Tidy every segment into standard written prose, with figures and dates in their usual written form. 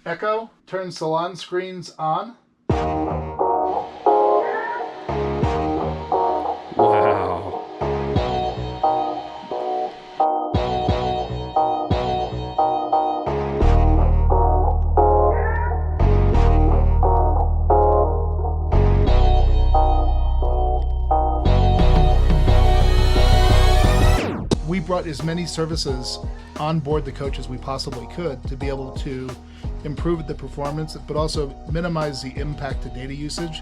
Echo, turn salon screens on. Wow. We brought as many services on board the coach as we possibly could to be able to improve the performance, but also minimize the impact to data usage.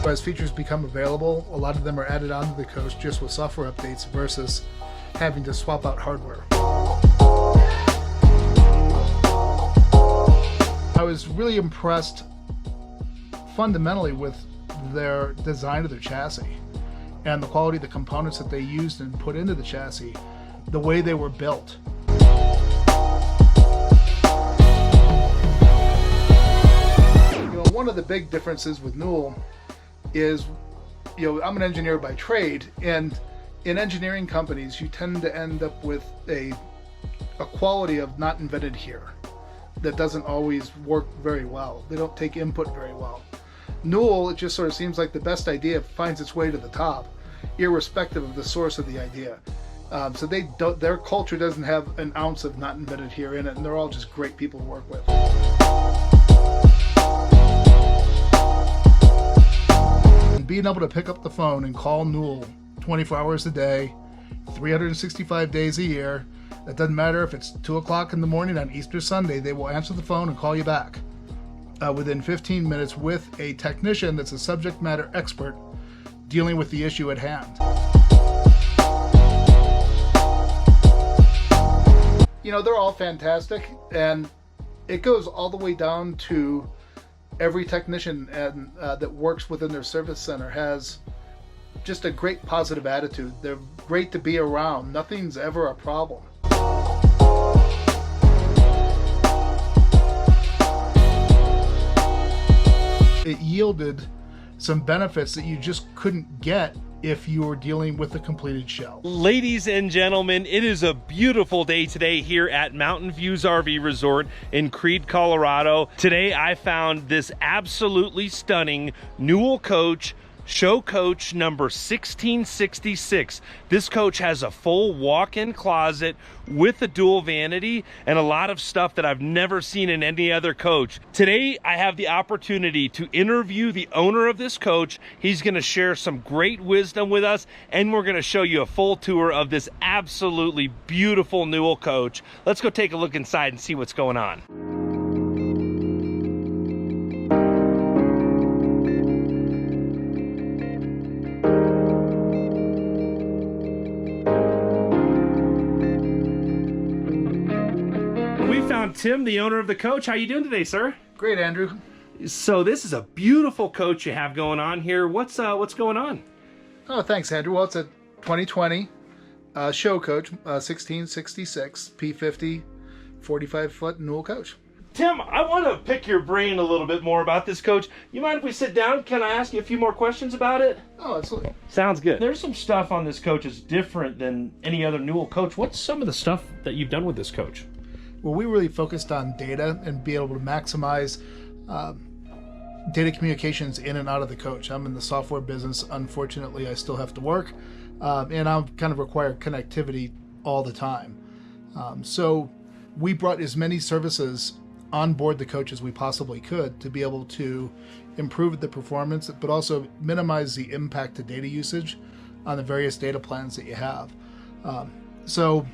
As features become available, a lot of them are added onto the coach just with software updates versus having to swap out hardware. I was really impressed fundamentally with their design of their chassis and the quality of the components that they used and put into the chassis, the way they were built. One of the big differences with Newell is, I'm an engineer by trade, and in engineering companies, you tend to end up with a quality of not invented here that doesn't always work very well. They don't take input very well. Newell, it just sort of seems like the best idea finds its way to the top, irrespective of the source of the idea. So their culture doesn't have an ounce of not invented here in it, and they're all just great people to work with. And being able to pick up the phone and call Newell 24 hours a day, 365 days a year, that doesn't matter if it's 2 o'clock in the morning on Easter Sunday, they will answer the phone and call you back within 15 minutes with a technician that's a subject matter expert dealing with the issue at hand. They're all fantastic, and it goes all the way down to every technician that works within their service center has just a great positive attitude. They're great to be around. Nothing's ever a problem. It yielded some benefits that you just couldn't get if you were dealing with a completed shell. Ladies and gentlemen, it is a beautiful day today here at Mountain Views RV Resort in Creede, Colorado. Today I found this absolutely stunning Newell coach, show coach number 1666. This coach has a full walk-in closet with a dual vanity and a lot of stuff that I've never seen in any other coach. Today I have the opportunity to interview the owner of this coach. He's going to share some great wisdom with us, and we're going to show you a full tour of this absolutely beautiful Newell coach. Let's go take a look inside and see what's going on. Tim, the owner of the coach. How you doing today, sir? Great, Andrew. So this is a beautiful coach you have going on here. What's going on? Oh, thanks, Andrew. Well, it's a 2020 show coach, 1666 P50 45-foot Newell coach. Tim, I want to pick your brain a little bit more about this coach. You mind if we sit down? Can I ask you a few more questions about it? Oh, absolutely. Sounds good. There's some stuff on this coach that's different than any other Newell coach. What's some of the stuff that you've done with this coach? Well, we really focused on data and be able to maximize data communications in and out of the coach. I'm in the software business. Unfortunately, I still have to work, and I kind of require connectivity all the time. So we brought as many services on board the coach as we possibly could to be able to improve the performance, but also minimize the impact to data usage on the various data plans that you have. So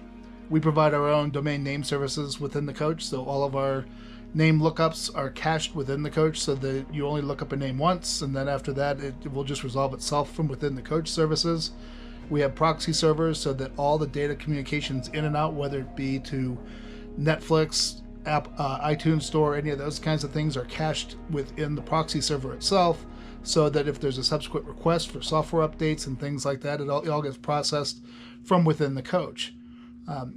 we provide our own domain name services within the coach, so all of our name lookups are cached within the coach so that you only look up a name once, and then after that it will just resolve itself from within the coach services. We have proxy servers so that all the data communications in and out, whether it be to Netflix, iTunes Store, any of those kinds of things, are cached within the proxy server itself, so that if there's a subsequent request for software updates and things like that, it all gets processed from within the coach.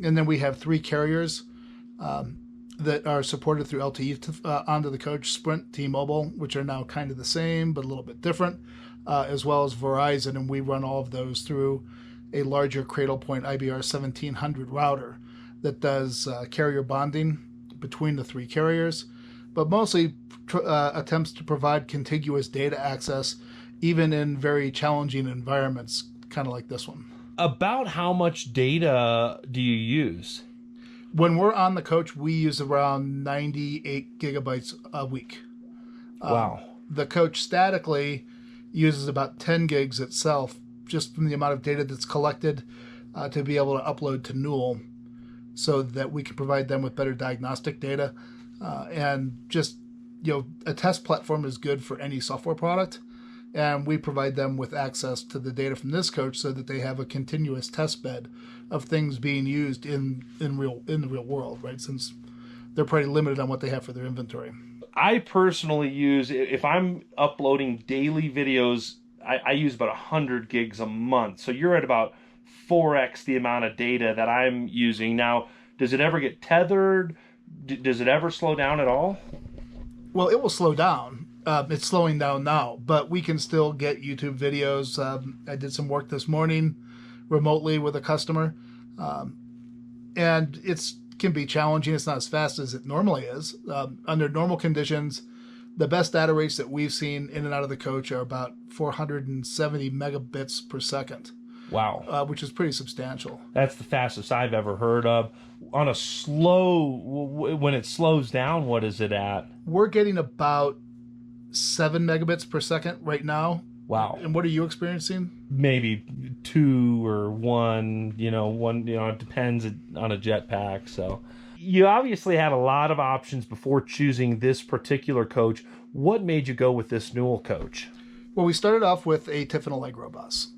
And then we have 3 carriers that are supported through LTE onto the coach: Sprint, T-Mobile, which are now kind of the same but a little bit different, as well as Verizon, and we run all of those through a larger Cradle Point IBR 1700 router that does carrier bonding between the three carriers, but mostly attempts to provide contiguous data access even in very challenging environments, kind of like this one. About how much data do you use? When we're on the coach, we use around 98 gigabytes a week. Wow. The coach statically uses about 10 gigs itself, just from the amount of data that's collected to be able to upload to Newell, so that we can provide them with better diagnostic data. And just, a test platform is good for any software product. And we provide them with access to the data from this coach so that they have a continuous test bed of things being used in the real world, right? Since they're pretty limited on what they have for their inventory. I personally use, if I'm uploading daily videos, I use about 100 gigs a month. So you're at about 4x the amount of data that I'm using. Now, does it ever get tethered? Does it ever slow down at all? Well, it will slow down. It's slowing down now, but we can still get YouTube videos. I did some work this morning remotely with a customer, and it can be challenging. It's not as fast as it normally is. Under normal conditions, the best data rates that we've seen in and out of the coach are about 470 megabits per second. Wow. Which is pretty substantial. That's the fastest I've ever heard of. On a when it slows down, what is it at? We're getting about 7 megabits per second right now. Wow. And what are you experiencing? Maybe 2 or 1, it depends on a jetpack. So you obviously had a lot of options before choosing this particular coach. What made you go with this Newell coach? Well, we started off with a Tiffin Allegro bus,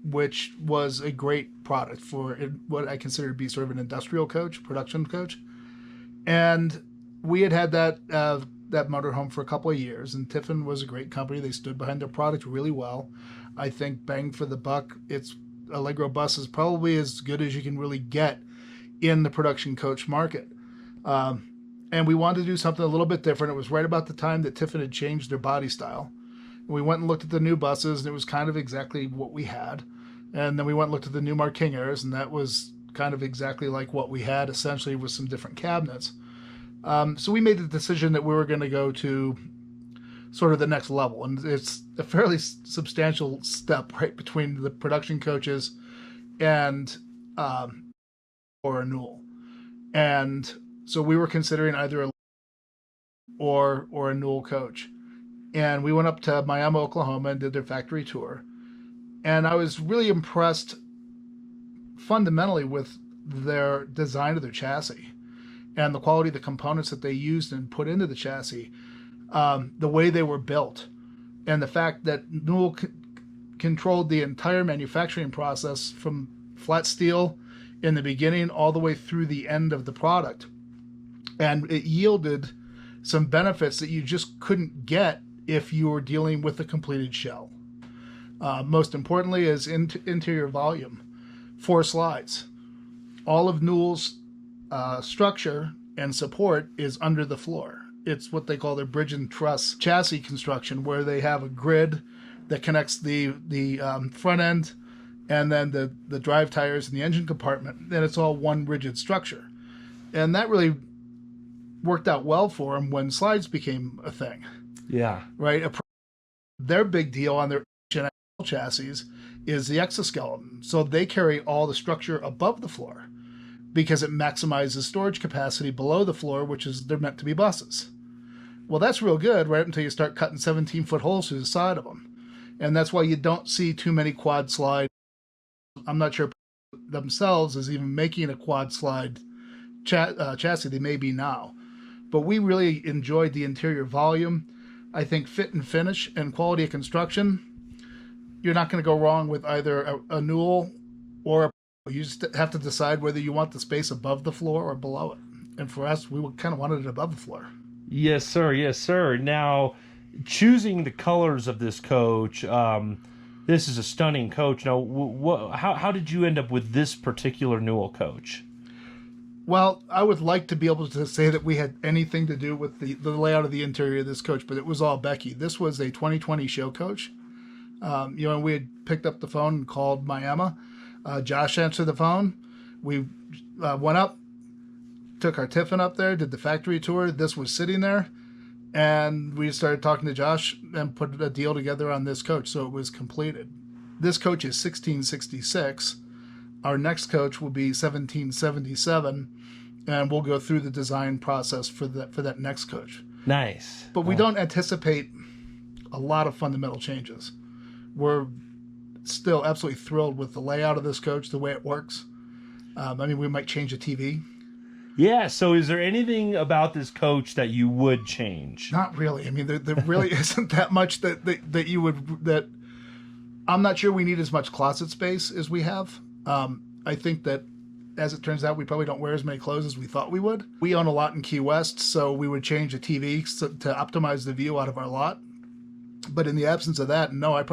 which was a great product for what I consider to be sort of an industrial coach, production coach. And we had that motorhome for a couple of years, and Tiffin was a great company. They stood behind their product really well. I think bang for the buck, its Allegro bus is probably as good as you can really get in the production coach market. And we wanted to do something a little bit different. It was right about the time that Tiffin had changed their body style. And we went and looked at the new buses, and it was kind of exactly what we had. And then we went and looked at the new Markingers, and that was kind of exactly like what we had, essentially with some different cabinets. So we made the decision that we were going to go to sort of the next level. And it's a fairly substantial step, right, between the production coaches and or a Newell. And so we were considering either a or a Newell coach. And we went up to Miami, Oklahoma, and did their factory tour. And I was really impressed fundamentally with their design of their chassis and the quality of the components that they used and put into the chassis, the way they were built, and the fact that Newell controlled the entire manufacturing process from flat steel in the beginning all the way through the end of the product. And it yielded some benefits that you just couldn't get if you were dealing with a completed shell. Most importantly is interior volume. 4 slides. All of Newell's structure and support is under the floor. It's what they call their bridge and truss chassis construction, where they have a grid that connects the front end and then the drive tires and the engine compartment. And it's all one rigid structure. And that really worked out well for them when slides became a thing. Yeah. Right? Their big deal on their chassis is the exoskeleton. So they carry all the structure above the floor because it maximizes storage capacity below the floor, which is they're meant to be buses. Well, that's real good right until you start cutting 17-foot holes through the side of them. And that's why you don't see too many quad slide. I'm not sure themselves is even making a quad slide chassis. They may be now. But we really enjoyed the interior volume. I think fit and finish and quality of construction, you're not going to go wrong with either a Newell or a. You just have to decide whether you want the space above the floor or below it. And for us, we kind of wanted it above the floor. Yes, sir. Yes, sir. Now, choosing the colors of this coach, this is a stunning coach. Now, how did you end up with this particular Newell coach? Well, I would like to be able to say that we had anything to do with the layout of the interior of this coach, but it was all Becky. This was a 2020 show coach. And we had picked up the phone and called Miami. Josh answered the phone. We went up, took our Tiffin up there, did the factory tour. This was sitting there, and we started talking to Josh and put a deal together on this coach, so it was completed. This coach is 1666. Our next coach will be 1777, and we'll go through the design process for that next coach. Nice. But we don't anticipate a lot of fundamental changes. We're still absolutely thrilled with the layout of this coach, the way it works. I mean, we might change the TV. Yeah, so is there anything about this coach that you would change? Not really. I mean, there really isn't that much that you would... that I'm not sure we need as much closet space as we have. I think that, as it turns out, we probably don't wear as many clothes as we thought we would. We own a lot in Key West, so we would change the TV to optimize the view out of our lot. But in the absence of that, no,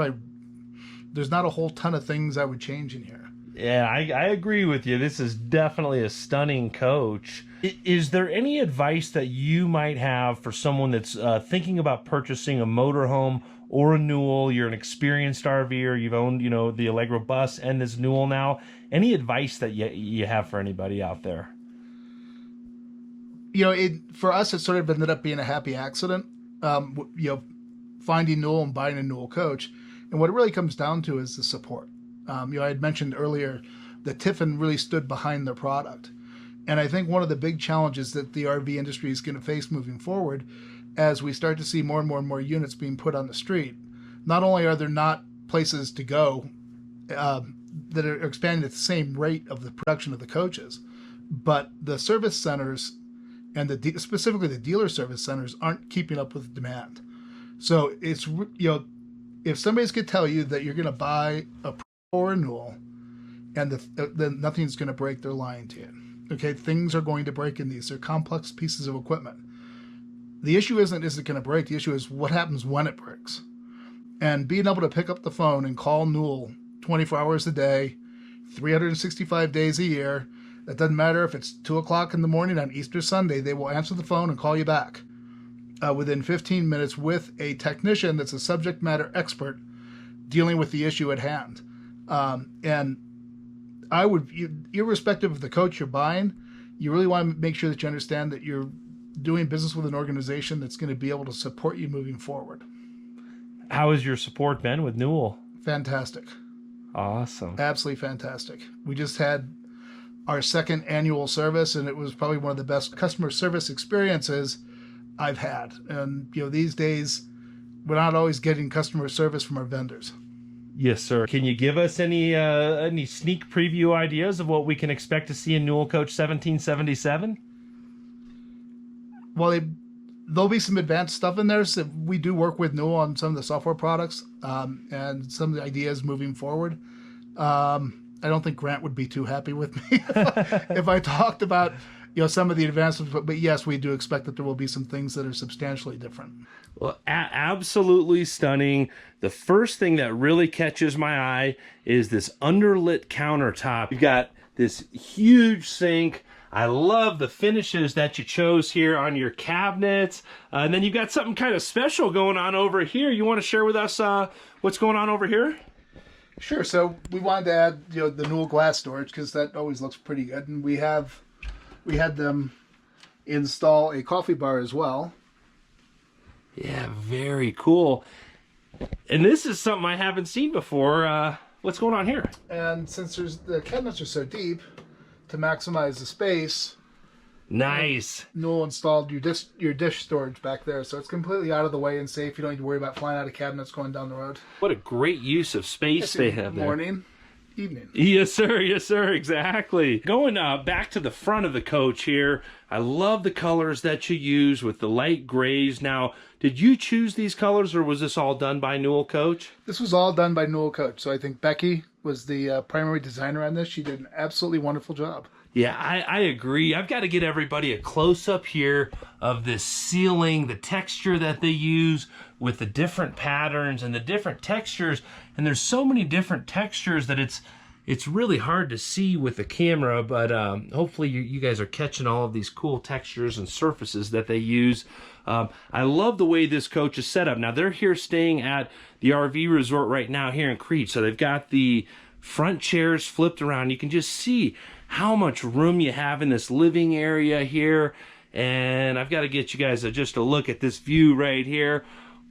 there's not a whole ton of things I would change in here. Yeah, I agree with you. This is definitely a stunning coach. Is there any advice that you might have for someone that's thinking about purchasing a motorhome or a Newell? You're an experienced RVer. You've owned, the Allegro bus and this Newell now. Any advice that you have for anybody out there? For us, it sort of ended up being a happy accident. Finding Newell and buying a Newell coach. And what it really comes down to is the support. I had mentioned earlier that Tiffin really stood behind their product. And I think one of the big challenges that the RV industry is going to face moving forward, as we start to see more and more units being put on the street, not only are there not places to go that are expanding at the same rate of the production of the coaches, but the service centers and specifically the dealer service centers aren't keeping up with demand. So it's, if somebody's going to tell you that you're going to buy a Pro or a Newell and then nothing's going to break, they're lying to you. Okay, things are going to break in these. They're complex pieces of equipment. The issue isn't, is it going to break? The issue is what happens when it breaks. And being able to pick up the phone and call Newell 24 hours a day, 365 days a year, it doesn't matter if it's 2 o'clock in the morning on Easter Sunday, they will answer the phone and call you back within 15 minutes with a technician that's a subject matter expert dealing with the issue at hand. And I would, irrespective of the coach you're buying, you really want to make sure that you understand that you're doing business with an organization that's going to be able to support you moving forward. How has your support been with Newell? Fantastic. Awesome. Absolutely fantastic. We just had our second annual service, and it was probably one of the best customer service experiences I've had. And, these days, we're not always getting customer service from our vendors. Yes, sir. Can you give us any sneak preview ideas of what we can expect to see in Newell Coach 1777? Well, there'll be some advanced stuff in there. So we do work with Newell on some of the software products and some of the ideas moving forward. I don't think Grant would be too happy with me if I talked about some of the advancements. But yes, we do expect that there will be some things that are substantially different. Well, absolutely stunning. The first thing that really catches my eye is this underlit countertop. You've got this huge sink. I love the finishes that you chose here on your cabinets. And then you've got something kind of special going on over here. You want to share with us what's going on over here? Sure. So we wanted to add the Newell glass storage because that always looks pretty good. And we had them install a coffee bar as well. Yeah, very cool. And this is something I haven't seen before. What's going on here? And since the cabinets are so deep, to maximize the space, nice. Newell installed your dish storage back there, so it's completely out of the way and safe. You don't need to worry about flying out of cabinets going down the road. What a great use of space they have there. Morning, evening. Yes, sir. Yes, sir. Exactly. Going back to the front of the coach here, I love the colors that you use with the light grays. Now, did you choose these colors, or was this all done by Newell Coach? This was all done by Newell Coach. So I think Becky was the primary designer on this. She did an absolutely wonderful job. Yeah, I agree. I've got to get everybody a close-up here of this ceiling, the texture that they use with the different patterns and the different textures. And there's so many different textures that it's really hard to see with the camera, but hopefully you guys are catching all of these cool textures and surfaces that they use. I love the way this coach is set up. Now, they're here staying at the RV resort right now here in Crete, so they've got the front chairs flipped around. You can just see how much room you have in this living area here. And I've got to get you guys just a look at this view right here.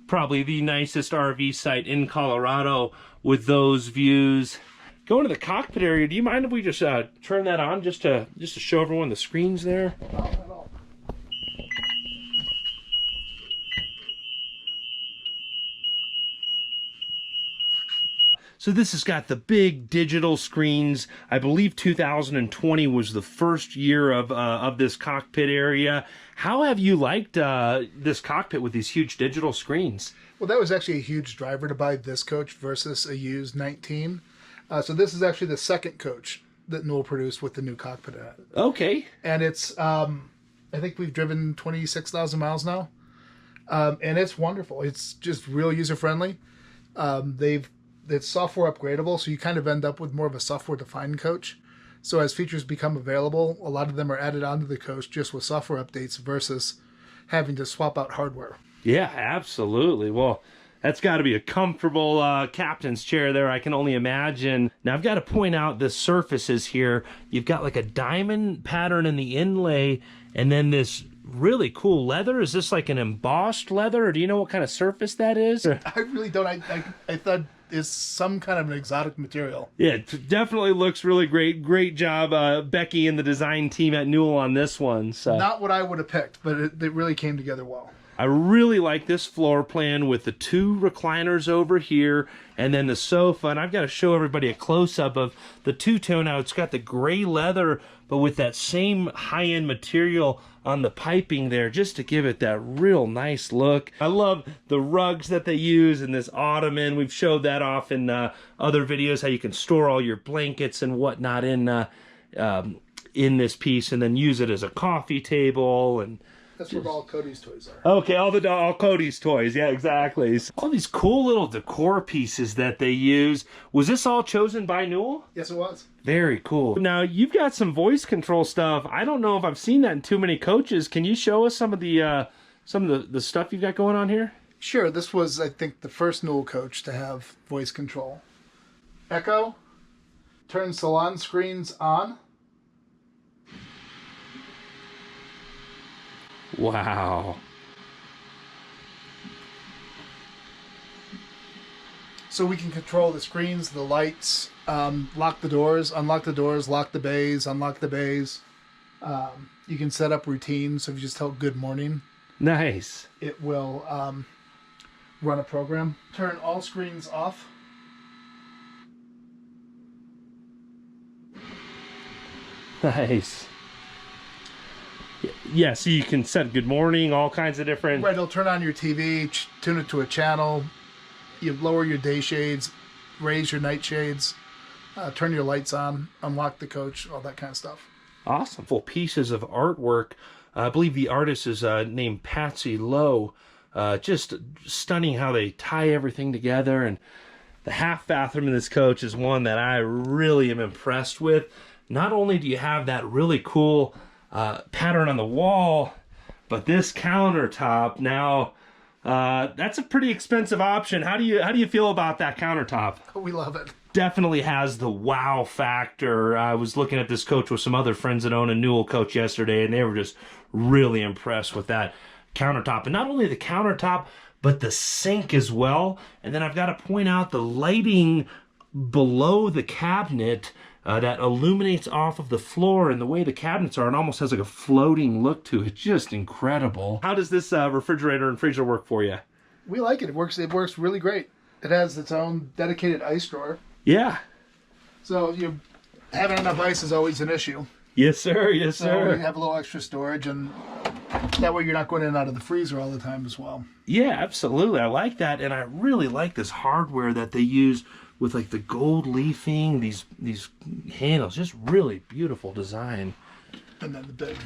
Probably the nicest RV site in Colorado with those views. Going to the cockpit area, do you mind if we just turn that on just to show everyone the screens there? Not at all. So this has got the big digital screens. I believe 2020 was the first year of this cockpit area. How have you liked this cockpit with these huge digital screens? Well, that was actually a huge driver to buy this coach versus a used 19. So this is actually the second coach that Newell produced with the new cockpit in it. Okay. And it's, I think we've driven 26,000 miles now. And it's wonderful. It's just real user-friendly. It's software upgradable, so you kind of end up with more of a software-defined coach. So as features become available, a lot of them are added onto the coach just with software updates versus having to swap out hardware. Yeah, absolutely. Well, that's got to be a comfortable captain's chair there, I can only imagine. Now, I've got to point out the surfaces here. You've got like a diamond pattern in the inlay, and then this really cool leather. Is this like an embossed leather, or do you know what kind of surface that is? I really don't. I thought it's some kind of an exotic material. Yeah, it definitely looks really great. Great job, Becky and the design team at Newell on this one. So. Not what I would have picked, but it really came together well. I really like this floor plan with the two recliners over here and then the sofa. And I've got to show everybody a close-up of the two-tone. Now, it's got the gray leather, but with that same high-end material on the piping there, just to give it that real nice look. I love the rugs that they use in this ottoman. We've showed that off in other videos, how you can store all your blankets and whatnot in this piece and then use it as a coffee table. And that's where all Cody's toys are. Okay, all Cody's toys. Yeah, exactly. All these cool little decor pieces that they use. Was this all chosen by Newell? Yes, it was. Very cool. Now, you've got some voice control stuff. I don't know if I've seen that in too many coaches. Can you show us some of the stuff you've got going on here? Sure. This was, I think, the first Newell coach to have voice control. Echo. Turn salon screens on. Wow. So we can control the screens, the lights, lock the doors, unlock the doors, lock the bays, unlock the bays. You can set up routines. So if you just tell good morning, nice, it will run a program. Turn all screens off. Nice. Yeah, so you can set good morning, all kinds of different... Right, it'll turn on your TV, tune it to a channel. You lower your day shades, raise your night shades, turn your lights on, unlock the coach, all that kind of stuff. Awesome. Full pieces of artwork. I believe the artist is named Patsy Lowe. Just stunning how they tie everything together. And the half bathroom in this coach is one that I really am impressed with. Not only do you have that really cool pattern on the wall, but this countertop now, that's a pretty expensive option. How do you feel about that countertop? We love it. Definitely has the wow factor. I was looking at this coach with some other friends that own a Newell coach yesterday, and they were just really impressed with that countertop. And not only the countertop, but the sink as well. And then I've got to point out the lighting below the cabinet that illuminates off of the floor, and the way the cabinets are, it almost has like a floating look to it. Just incredible. How does this refrigerator and freezer work for you? We like it. It works really great. It has its own dedicated ice drawer. Yeah. So having enough ice is always an issue. Yes, sir. Yes, sir. So you have a little extra storage, and that way you're not going in and out of the freezer all the time as well. Yeah, absolutely. I like that, and I really like this hardware that they use with like the gold leafing, these handles. Just really beautiful design. And then the big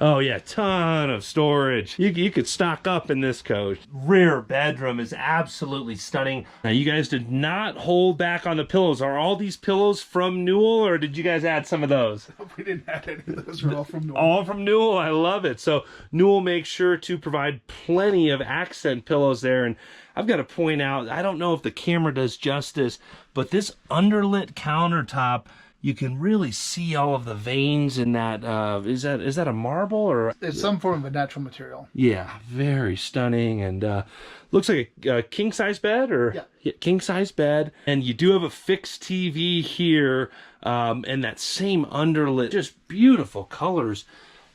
Oh yeah, ton of storage. You could stock up in this coach. Rear bedroom is absolutely stunning. Now you guys did not hold back on the pillows. Are all these pillows from Newell, or did you guys add some of those? We didn't add any of those. We're all from Newell. All from Newell. I love it. So Newell makes sure to provide plenty of accent pillows there. And I've got to point out, I don't know if the camera does justice, but this underlit countertop, you can really see all of the veins in that. Is that a marble or? It's some form of a natural material. Yeah, very stunning, and looks like a king size bed, or yeah, king size bed. And you do have a fixed TV here, and that same underlit, just beautiful colors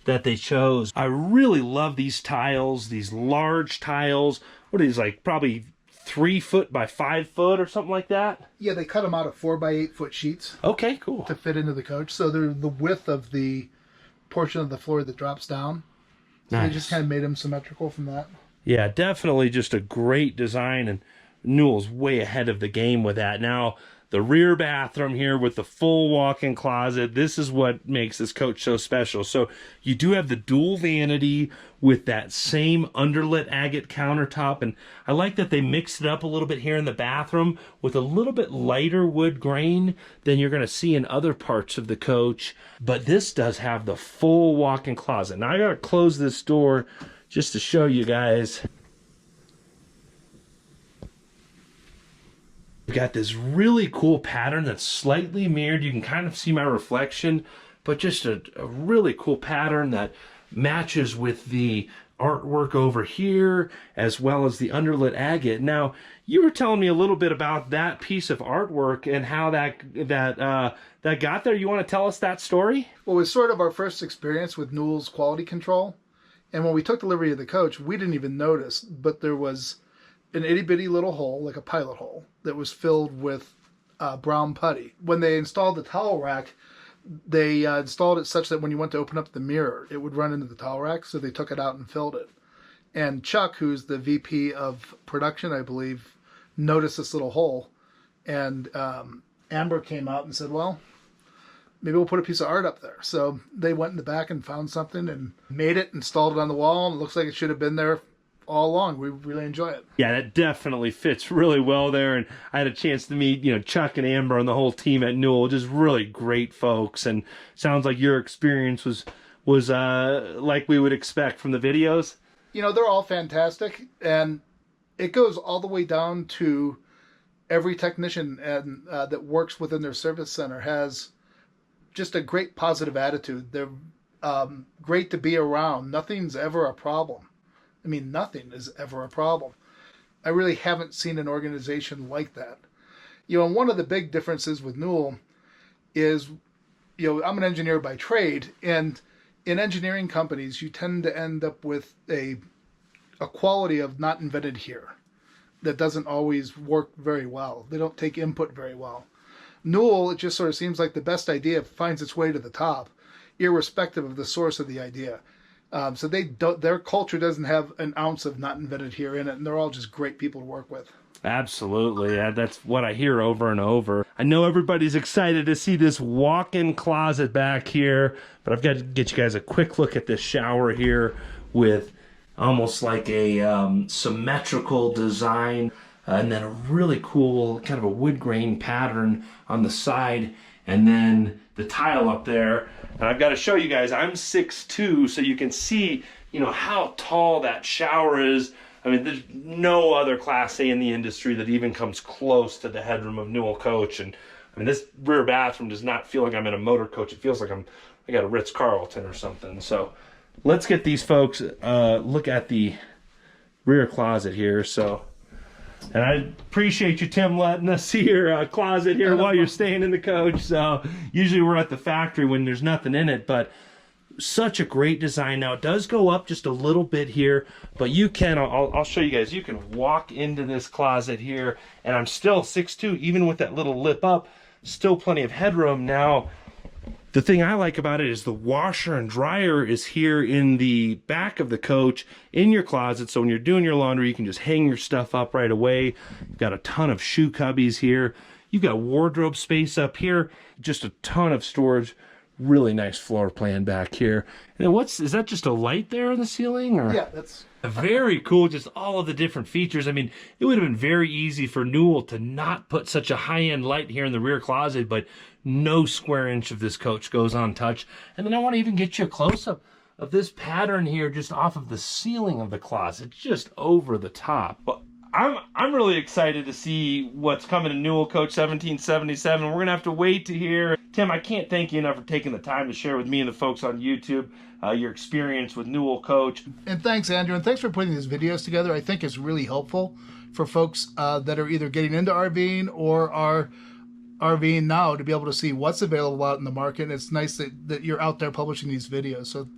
that they chose. I really love these tiles, these large tiles. What are these, like probably 3 foot by 5 foot or something like that? Yeah, they cut them out of 4 by 8 foot sheets. Okay, cool. To fit into the coach. So they're the width of the portion of the floor that drops down. So nice. They just kind of made them symmetrical from that. Yeah, definitely just a great design, and Newell's way ahead of the game with that. Now, the rear bathroom here with the full walk-in closet, this is what makes this coach so special. So you do have the dual vanity with that same underlit agate countertop, and I like that they mixed it up a little bit here in the bathroom with a little bit lighter wood grain than you're going to see in other parts of the coach. But this does have the full walk-in closet. Now I got to close this door just to show you guys. We've got this really cool pattern that's slightly mirrored. You can kind of see my reflection, but just a really cool pattern that matches with the artwork over here, as well as the underlit agate. Now, you were telling me a little bit about that piece of artwork and how that got there. You want to tell us that story? Well, it was sort of our first experience with Newell's quality control. And when we took delivery of the coach, we didn't even notice, but there was an itty-bitty little hole, like a pilot hole, that was filled with brown putty. When they installed the towel rack, they installed it such that when you went to open up the mirror, it would run into the towel rack, so they took it out and filled it. And Chuck, who's the VP of production, I believe, noticed this little hole. And Amber came out and said, well, maybe we'll put a piece of art up there. So they went in the back and found something and made it, installed it on the wall, and it looks like it should have been there all along. We really enjoy it. Yeah, that definitely fits really well there. And I had a chance to meet, Chuck and Amber and the whole team at Newell, just really great folks. And sounds like your experience was like we would expect from the videos. They're all fantastic, and it goes all the way down to every technician and that works within their service center has just a great positive attitude. They're great to be around. Nothing's ever a problem. I mean, nothing is ever a problem. I really haven't seen an organization like that. And one of the big differences with Newell is, I'm an engineer by trade, and in engineering companies, you tend to end up with a quality of not invented here that doesn't always work very well. They don't take input very well. Newell, it just sort of seems like the best idea finds its way to the top, irrespective of the source of the idea. So their culture doesn't have an ounce of not invented here in it, and they're all just great people to work with. Absolutely. That's what I hear over and over. I know everybody's excited to see this walk-in closet back here, but I've got to get you guys a quick look at this shower here with almost like a symmetrical design, and then a really cool kind of a wood grain pattern on the side, and then the tile up there. And I've got to show you guys, I'm 6'2", so you can see, how tall that shower is. I mean, there's no other Class A in the industry that even comes close to the headroom of Newell coach. And I mean, this rear bathroom does not feel like I'm in a motor coach. It feels like I got a Ritz-Carlton or something. So let's get these folks look at the rear closet here. So, and I appreciate you, Tim, letting us see your closet here while you're staying in the coach. So usually we're at the factory when there's nothing in it, but such a great design. Now it does go up just a little bit here, but you can, I'll show you guys, you can walk into this closet here, and I'm still 6'2", even with that little lip up, still plenty of headroom. Now, the thing I like about it is the washer and dryer is here in the back of the coach in your closet. So when you're doing your laundry, you can just hang your stuff up right away. You've got a ton of shoe cubbies here. You've got wardrobe space up here, just a ton of storage. Really nice floor plan back here. And then is that just a light there in the ceiling? Or? Yeah, that's Very cool, just all of the different features. I mean, it would have been very easy for Newell to not put such a high-end light here in the rear closet, but no square inch of this coach goes untouched. And then I want to even get you a close-up of this pattern here just off of the ceiling of the closet, just over the top. But I'm really excited to see what's coming in Newell Coach 1777. We're gonna have to wait to hear. Tim, I can't thank you enough for taking the time to share with me and the folks on YouTube your experience with Newell Coach. And thanks, Andrew, and thanks for putting these videos together. I think it's really helpful for folks that are either getting into RVing or are RVing now to be able to see what's available out in the market. And it's nice that you're out there publishing these videos. So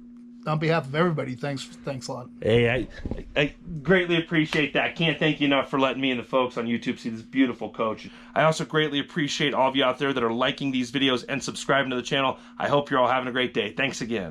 on behalf of everybody, thanks a lot. Hey, I greatly appreciate that. Can't thank you enough for letting me and the folks on YouTube see this beautiful coach. I also greatly appreciate all of you out there that are liking these videos and subscribing to the channel. I hope you're all having a great day. Thanks again.